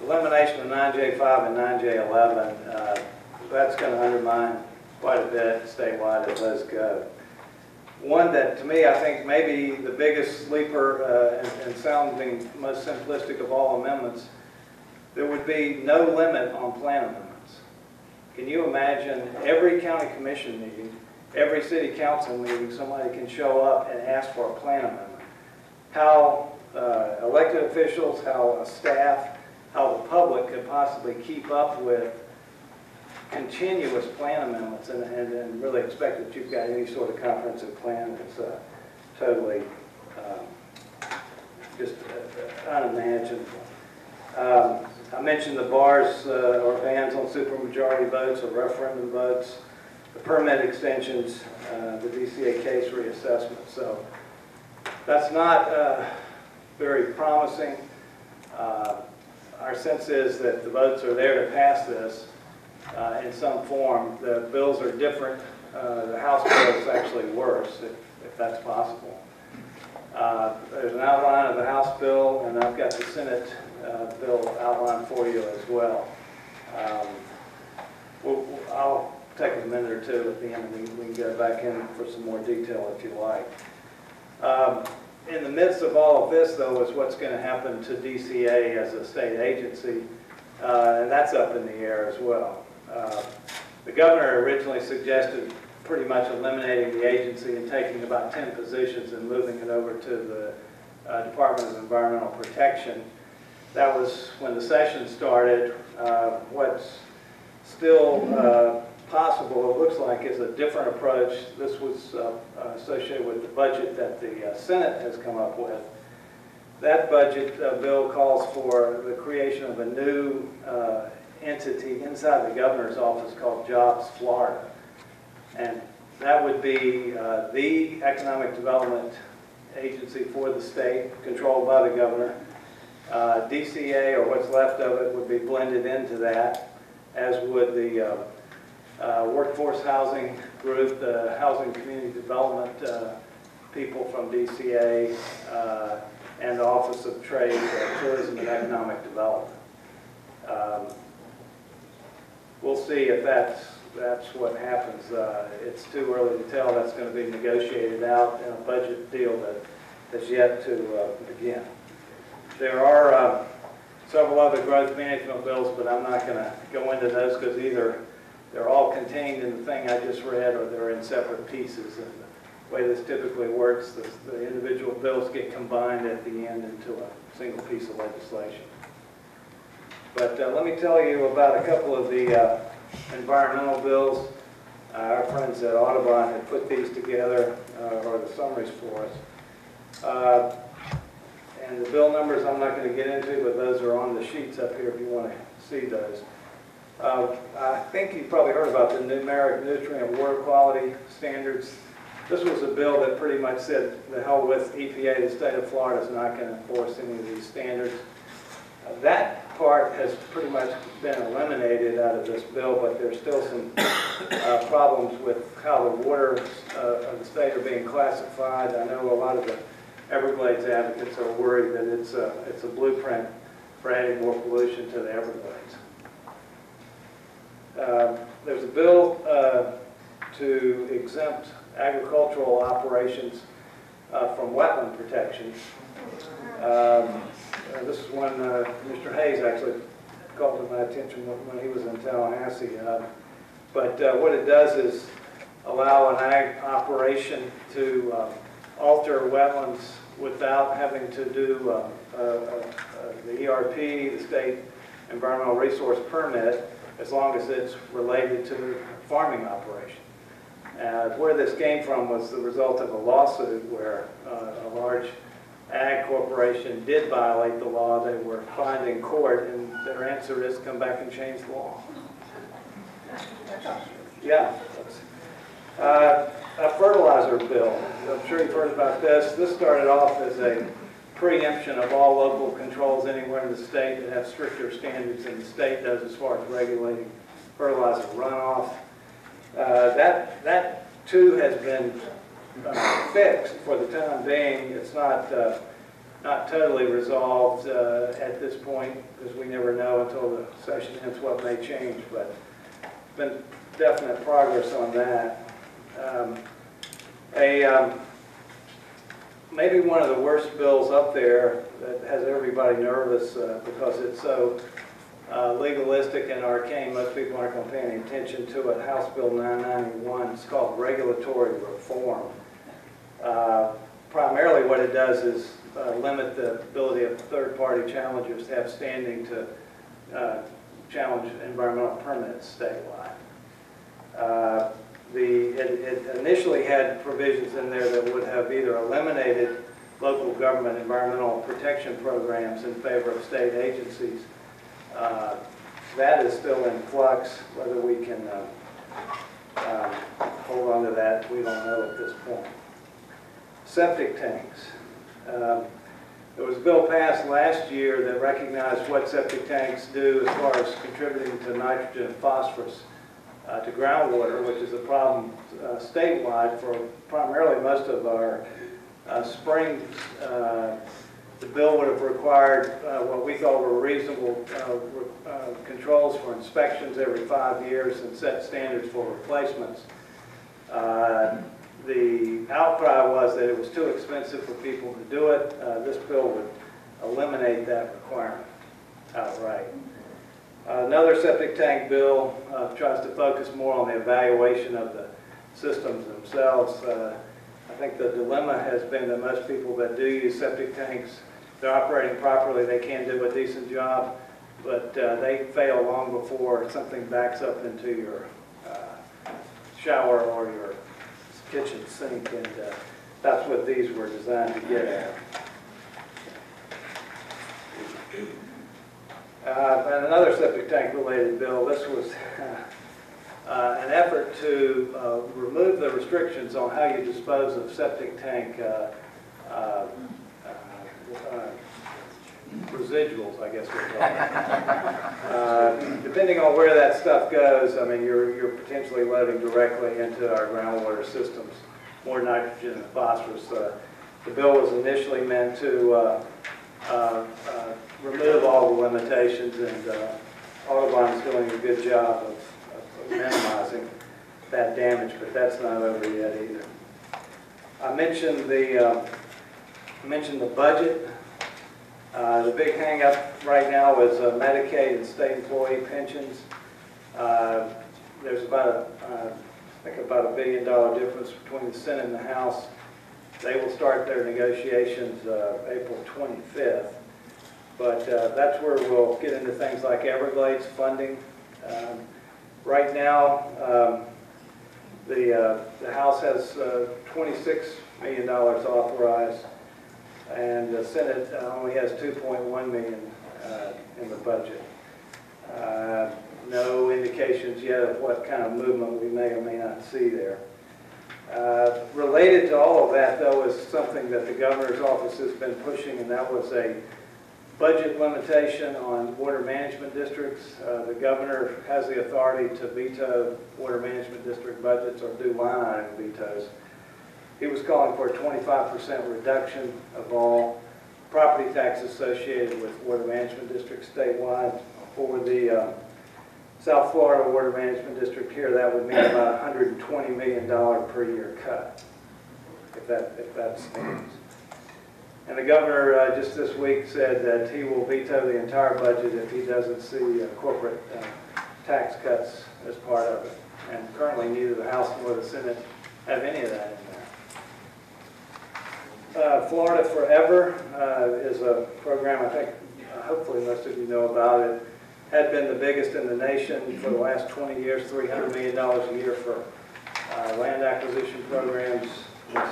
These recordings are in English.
elimination of 9J5 and 9J11, that's going to undermine quite a bit statewide as those go. One that, to me, I think maybe the biggest sleeper and sounding most simplistic of all amendments, there would be no limit on plan amendments. Can you imagine every county commission meeting, every city council meeting, somebody can show up and ask for a plan amendment? How elected officials, how staff, how the public could possibly keep up with continuous plan amendments and really expect that you've got any sort of comprehensive plan is totally just unimaginable. I mentioned the bars or bans on supermajority votes or referendum votes, the permit extensions, the DCA case reassessment. So that's not very promising. Our sense is that the votes are there to pass this in some form. The bills are different. The House bill is actually worse, if that's possible. There's an outline of the House bill, and I've got the Senate bill outlined for you as well. I'll take a minute or two at the end, and we can go back in for some more detail if you like. In the midst of all of this, though, is what's going to happen to DCA as a state agency, and that's up in the air as well. The governor originally suggested pretty much eliminating the agency and taking about 10 positions and moving it over to the Department of Environmental Protection. That was when the session started. What's still possible, it looks like, is a different approach. This was associated with the budget that the Senate has come up with. That budget bill calls for the creation of a new entity inside the governor's office called Jobs Florida. And that would be the economic development agency for the state, controlled by the governor. DCA, or what's left of it, would be blended into that, as would the workforce housing group, the housing community development people from DCA, and the Office of Trade, Tourism and Economic Development. We'll see if that's what happens. It's too early to tell. That's going to be negotiated out in a budget deal that has yet to begin. There are several other growth management bills, but I'm not going to go into those because either they're all contained in the thing I just read or they're in separate pieces. And the way this typically works, the individual bills get combined at the end into a single piece of legislation. But let me tell you about a couple of the environmental bills. Our friends at Audubon had put these together, or the summaries for us. And the bill numbers I'm not going to get into, but those are on the sheets up here if you want to see those. I think you've probably heard about the numeric nutrient water quality standards. This was a bill that pretty much said, the hell with EPA, the state of Florida is not going to enforce any of these standards. That part has pretty much been eliminated out of this bill, but there's still some problems with how the waters of the state are being classified. I know a lot of the Everglades advocates are worried that it's a blueprint for adding more pollution to the Everglades. There's a bill to exempt agricultural operations from wetland protection. This is when Mr. Hayes actually called to my attention when he was in Tallahassee. But what it does is allow an ag operation to alter wetlands without having to do the ERP, the State Environmental Resource Permit, as long as it's related to farming operation. Where this came from was the result of a lawsuit where a large ag corporation did violate the law. They were fined in court, and their answer is come back and change the law. Yeah. A fertilizer bill. I'm sure you've heard about this. This started off as a preemption of all local controls anywhere in the state that have stricter standards than the state does as far as regulating fertilizer runoff. That too has been fixed for the time being. It's not totally resolved at this point because we never know session, hence what may change, but been definite progress on that. Maybe one of the worst bills up there that has everybody nervous because it's so legalistic and arcane, most people aren't going to pay any attention to it. House Bill 991, it's called regulatory reform. Primarily what it does is limit the ability of third-party challengers to have standing to challenge environmental permits statewide. It initially had provisions in there that would have either eliminated local government environmental protection programs in favor of state agencies. That is still in flux. Whether we can hold on to that, we don't know at this point. Septic tanks. There was a bill passed last year that recognized what septic tanks do as far as contributing to nitrogen and phosphorus to groundwater, which is a problem statewide for primarily most of our springs. The bill would have required what we thought were reasonable controls for inspections every 5 years and set standards for replacements. The outcry was that it was too expensive for people to do it. This bill would eliminate that requirement outright. Another septic tank bill tries to focus more on the evaluation of the systems themselves. I think the dilemma has been that most people that do use septic tanks, they're operating properly, they can do a decent job, but they fail long before something backs up into your shower or your kitchen sink, and that's what these were designed to get at. And another septic tank related bill, this was an effort to remove the restrictions on how you dispose of septic tank residuals, I guess we'll call it. Depending on where that stuff goes, I mean, you're potentially loading directly into our groundwater systems more nitrogen and phosphorus. The bill was initially meant to remove all the limitations, and Audubon is doing a good job of minimizing that damage, but that's not over yet either. I mentioned the budget. The big hang-up right now is Medicaid and state employee pensions. There's about I think about $1 billion difference between the Senate and the House. They will start their negotiations April 25th. But that's where we'll get into things like Everglades funding. Right now, the House has $26 million authorized, and the Senate only has $2.1 million in the budget. No indications yet of what kind of movement we may or may not see there. Related to all of that, though, is something that the governor's office has been pushing, and that was a budget limitation on water management districts. The governor has the authority to veto water management district budgets or do line item vetoes. He was calling for a 25% reduction of all property tax associated with water management districts statewide. For the South Florida Water Management District here, that would mean about $120 million per year cut, if that stands. And the governor just this week said that he will veto the entire budget if he doesn't see corporate tax cuts as part of it. And currently neither the House nor the Senate have any of that in there. Florida Forever is a program I think hopefully most of you know about it. Had been the biggest in the nation for the last 20 years, $300 million a year for land acquisition programs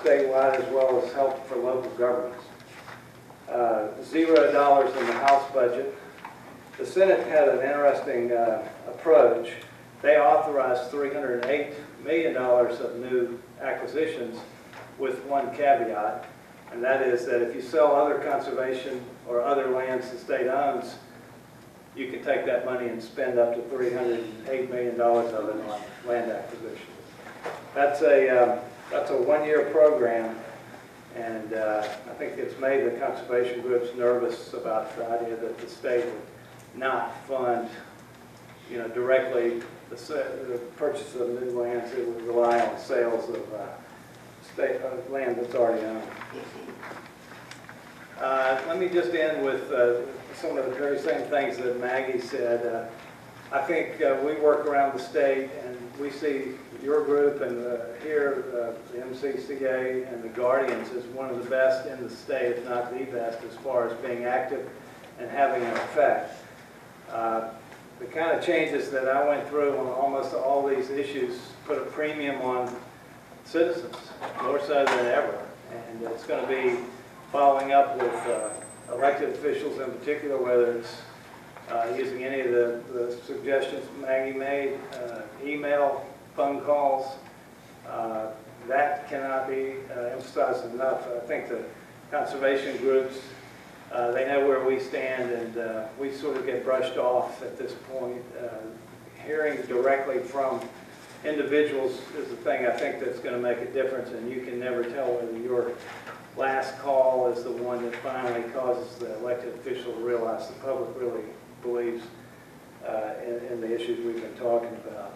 statewide as well as help for local governments. $0 in the House budget. The Senate had an interesting approach. They authorized $308 million of new acquisitions with one caveat, and that is that if you sell other conservation or other lands the state owns, you can take that money and spend up to $308 million of it on land acquisition. That's a one-year program, and I think it's made the conservation groups nervous about the idea that the state would not fund directly the purchase of new lands. It would rely on sales of land that's already owned. Let me just end with some of the very same things that Maggie said. I think we work around the state, and we see your group and here, the MCCA and the Guardians as one of the best in the state, if not the best, as far as being active and having an effect. The kind of changes that I went through on almost all these issues put a premium on citizens, more so than ever. And it's going to be following up with elected officials in particular, whether it's using any of the suggestions Maggie made, email, phone calls. That cannot be emphasized enough. I think the conservation groups, they know where we stand, and we sort of get brushed off at this point. Hearing directly from individuals is the thing I think that's going to make a difference, and you can never tell whether your last call is the one that finally causes the elected official to realize the public really believes in the issues we've been talking about.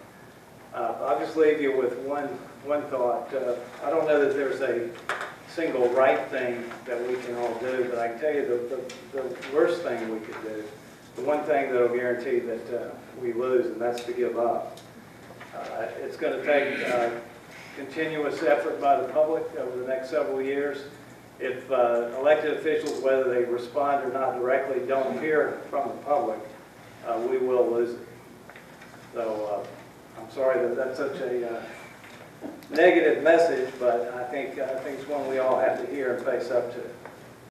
I'll just leave you with one thought. I don't know that there's a single right thing that we can all do, but I can tell you the worst thing we could do, the one thing that will guarantee that we lose, and that's to give up. It's going to take continuous effort by the public over the next several years. If elected officials, whether they respond or not directly, don't hear from the public, we will lose it. So I'm sorry that that's such a negative message, but I think it's one we all have to hear and face up to.